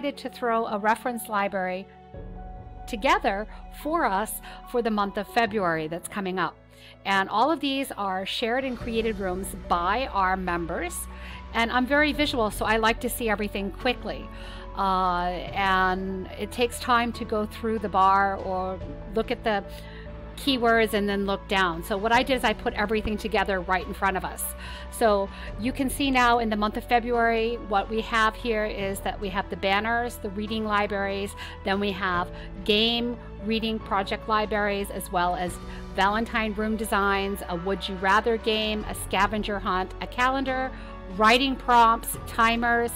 decided to throw a reference library together for us for the month of February that's coming up. And all of these are shared and created rooms by our members. And I'm very visual, so I like to see everything quickly. And it takes time to go through the bar or look at the keywords and then look down. So what I did is I put everything together right in front of us. So you can see now in the month of February, what we have here is that we have the banners, the reading libraries, then we have game reading project libraries, as well as Valentine room designs, a would you rather game, a scavenger hunt, a calendar, writing prompts, timers,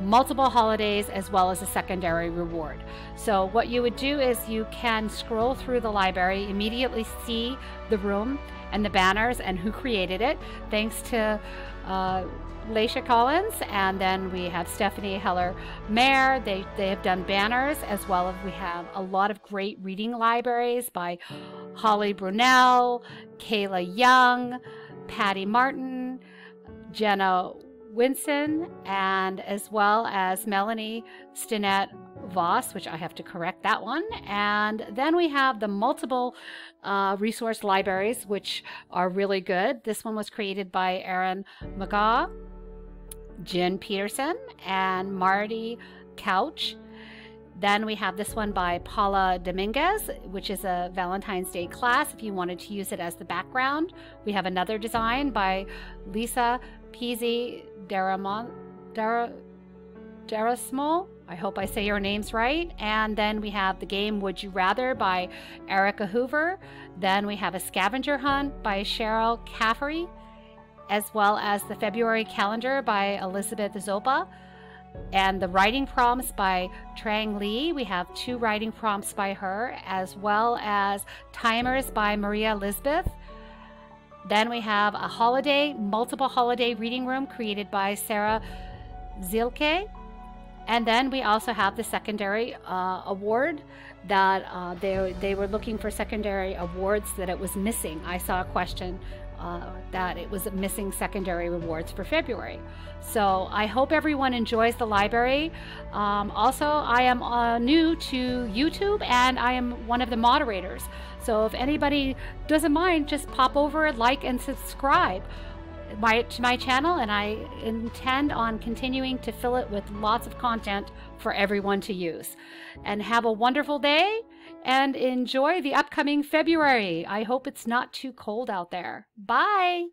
multiple holidays, as well as a secondary reward. So what you would do is you can scroll through the library, immediately see the room and the banners and who created it, thanks to Laisha Collins, and then we have Stephanie Heller-Mayer. They have done banners, as well as we have a lot of great reading libraries by Holly Brunel, Kayla Young, Patty Martin, Jenna Winson, and as well as Melanie Stinnett Voss, which I have to correct that one. And then we have the multiple resource libraries, which are really good. This one was created by Erin McGaw, Jen Peterson, and Marty Couch. Then we have this one by Paula Dominguez, which is a Valentine's Day class if you wanted to use it as the background. We have another design by Lisa Pizzi-Derasmo. I hope I say your names right. And then we have the game Would You Rather by Erica Hoover. Then we have a scavenger hunt by Cheryl Caffer, as well as the February calendar by Elizabeth Zoppa. And the writing prompts by Trang Lee. We have 2 writing prompts by her, as well as timers by Maria Lisbeth. Then we have a multiple holiday reading room created by Sarah Zielke. And then we also have the secondary award that they were looking for secondary awards that it was missing. I saw a question that it was missing secondary rewards for February. So I hope everyone enjoys the library. Also, I am new to YouTube, and I am one of the moderators. So if anybody doesn't mind, just pop over, like, and subscribe to my channel, and I intend on continuing to fill it with lots of content for everyone to use. And have a wonderful day and enjoy the upcoming February. I hope it's not too cold out there. Bye.